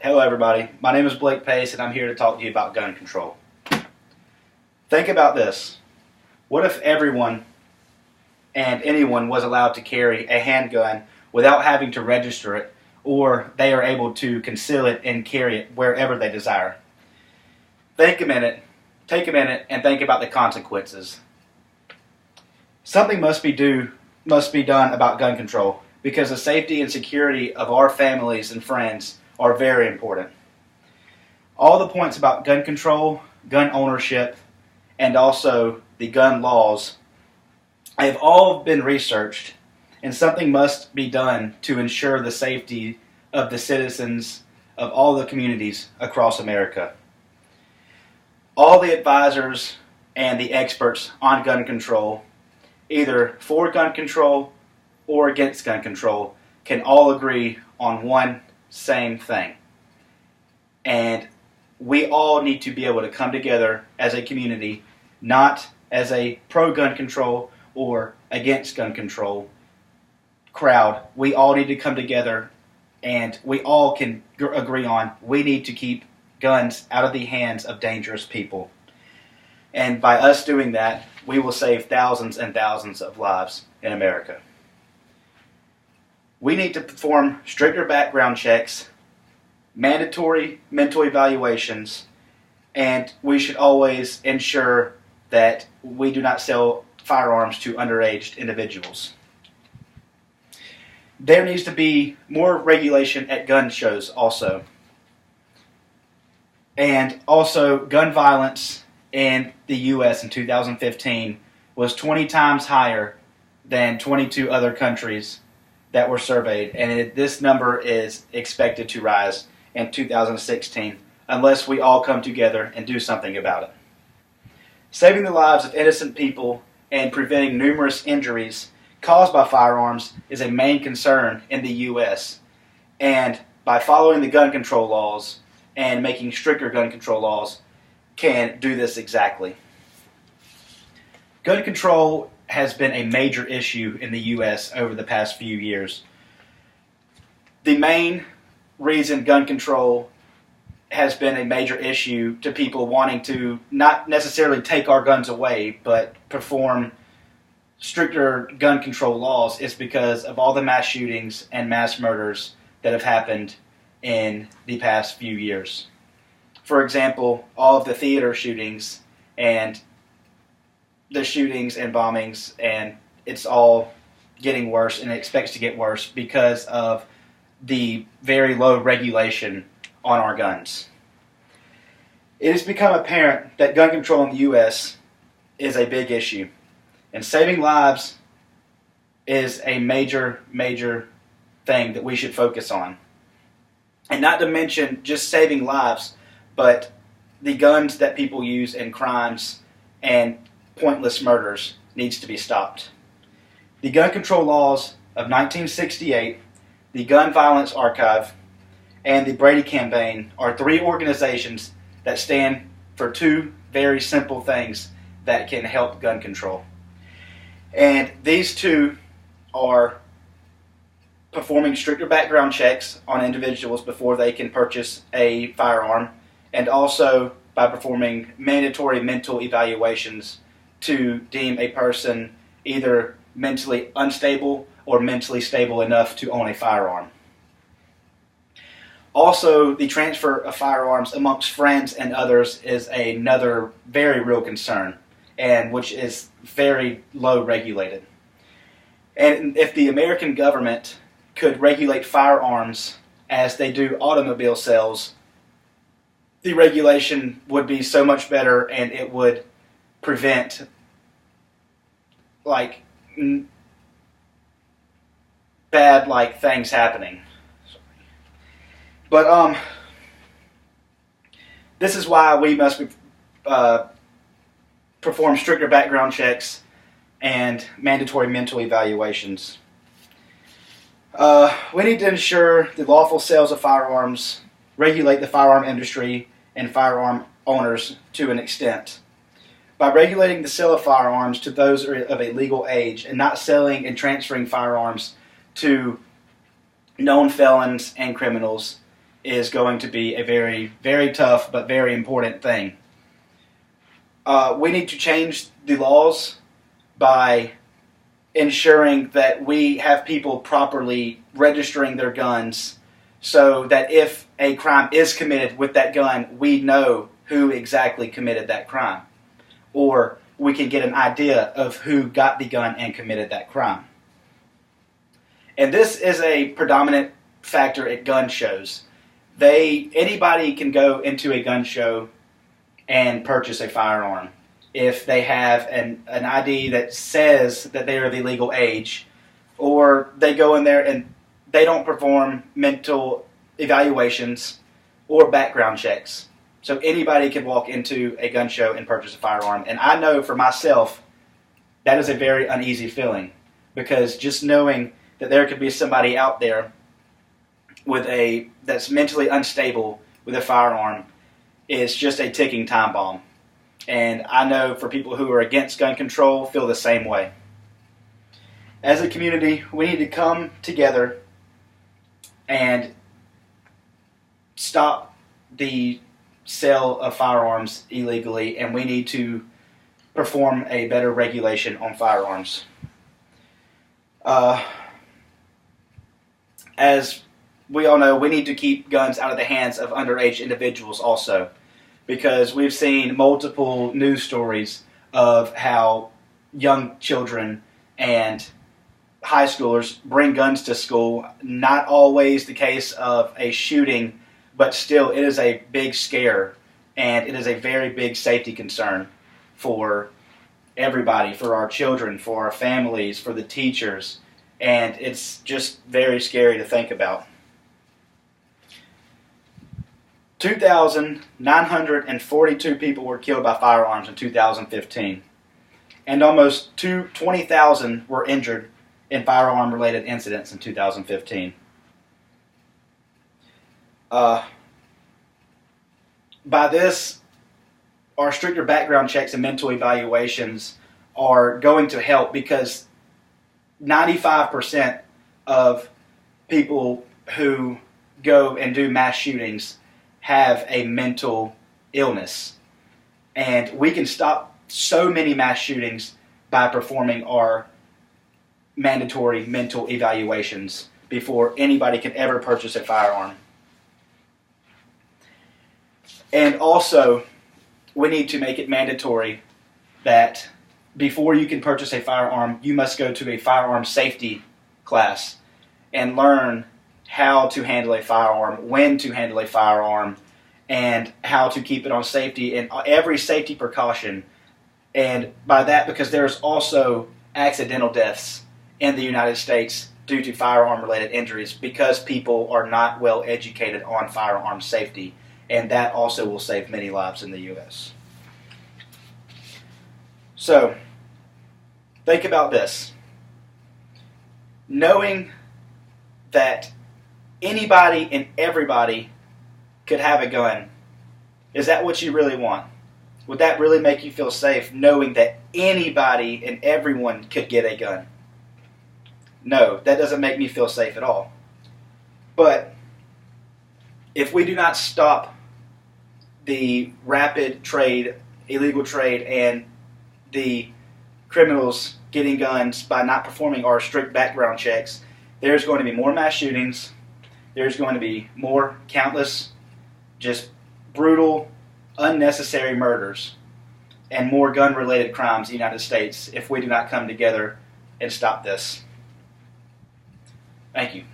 Hello everybody, my name is Blake Pace and I'm here to talk to you about gun control. Think about this. What if everyone and anyone was allowed to carry a handgun without having to register it, or they are able to conceal it and carry it wherever they desire? Take a minute and think about the consequences. Something must be done about gun control, because the safety and security of our families and friends are very important. All the points about gun control, gun ownership, and also the gun laws have all been researched, and something must be done to ensure the safety of the citizens of all the communities across America. All the advisors and the experts on gun control, either for gun control or against gun control, can all agree on one same thing. And we all need to be able to come together as a community, not as a pro-gun control or against gun control crowd. We all need to come together, and we all can agree on we need to keep guns out of the hands of dangerous people. And by us doing that, we will save thousands and thousands of lives in America. We need to perform stricter background checks, mandatory mental evaluations, and we should always ensure that we do not sell firearms to underage individuals. There needs to be more regulation at gun shows also. And also, gun violence in the U.S. in 2015 was 20 times higher than 22 other countries that were surveyed, and this number is expected to rise in 2016 unless we all come together and do something about it. Saving the lives of innocent people and preventing numerous injuries caused by firearms is a main concern in the U.S., and by following the gun control laws and making stricter gun control laws can do this exactly. Gun control has been a major issue in the U.S. over the past few years. The main reason gun control has been a major issue to people wanting to not necessarily take our guns away, but perform stricter gun control laws is because of all the mass shootings and mass murders that have happened in the past few years. For example, all of the theater shootings and the shootings and bombings, and it's all getting worse, and it expects to get worse because of the very low regulation on our guns. It has become apparent that gun control in the U.S. is a big issue, and saving lives is a major, major thing that we should focus on. And not to mention just saving lives, but the guns that people use in crimes and pointless murders needs to be stopped. The gun control laws of 1968, the Gun Violence Archive, and the Brady Campaign are three organizations that stand for two very simple things that can help gun control. And these two are performing stricter background checks on individuals before they can purchase a firearm, and also by performing mandatory mental evaluations to deem a person either mentally unstable or mentally stable enough to own a firearm. Also, the transfer of firearms amongst friends and others is another very real concern, and which is very low regulated. And if the American government could regulate firearms as they do automobile sales, the regulation would be so much better, and it would prevent bad things happening. But this is why we must perform stricter background checks and mandatory mental evaluations. We need to ensure the lawful sales of firearms, regulate the firearm industry and firearm owners to an extent. By regulating the sale of firearms to those of a legal age and not selling and transferring firearms to known felons and criminals, is going to be a very, very tough but very important thing. We need to change the laws by ensuring that we have people properly registering their guns so that if a crime is committed with that gun, we know who exactly committed that crime. Or we can get an idea of who got the gun and committed that crime. And this is a predominant factor at gun shows. Anybody can go into a gun show and purchase a firearm if they have an ID that says that they are the legal age, or they go in there and they don't perform mental evaluations or background checks. So anybody can walk into a gun show and purchase a firearm. And I know for myself, that is a very uneasy feeling, because just knowing that there could be somebody out there that's mentally unstable with a firearm is just a ticking time bomb. And I know for people who are against gun control feel the same way. As a community, we need to come together and stop the sale of firearms illegally, and we need to perform a better regulation on firearms. As we all know, we need to keep guns out of the hands of underage individuals also, because we've seen multiple news stories of how young children and high schoolers bring guns to school. Not always the case of a shooting, but still it is a big scare, and it is a very big safety concern for everybody, for our children, for our families, for the teachers, and it's just very scary to think about. 2,942 people were killed by firearms in 2015, and almost 20,000 were injured in firearm-related incidents in 2015. By this, our stricter background checks and mental evaluations are going to help, because 95% of people who go and do mass shootings have a mental illness. And we can stop so many mass shootings by performing our mandatory mental evaluations before anybody can ever purchase a firearm. And also, we need to make it mandatory that before you can purchase a firearm, you must go to a firearm safety class and learn how to handle a firearm, when to handle a firearm, and how to keep it on safety and every safety precaution. And by that, because there's also accidental deaths in the United States due to firearm-related injuries, because people are not well educated on firearm safety, and that also will save many lives in the U.S. So, think about this. Knowing that anybody and everybody could have a gun, is that what you really want? Would that really make you feel safe, knowing that anybody and everyone could get a gun? No, that doesn't make me feel safe at all. But if we do not stop the rapid trade, illegal trade, and the criminals getting guns by not performing our strict background checks, there's going to be more mass shootings. There's going to be more countless, just brutal, unnecessary murders, and more gun-related crimes in the United States if we do not come together and stop this. Thank you.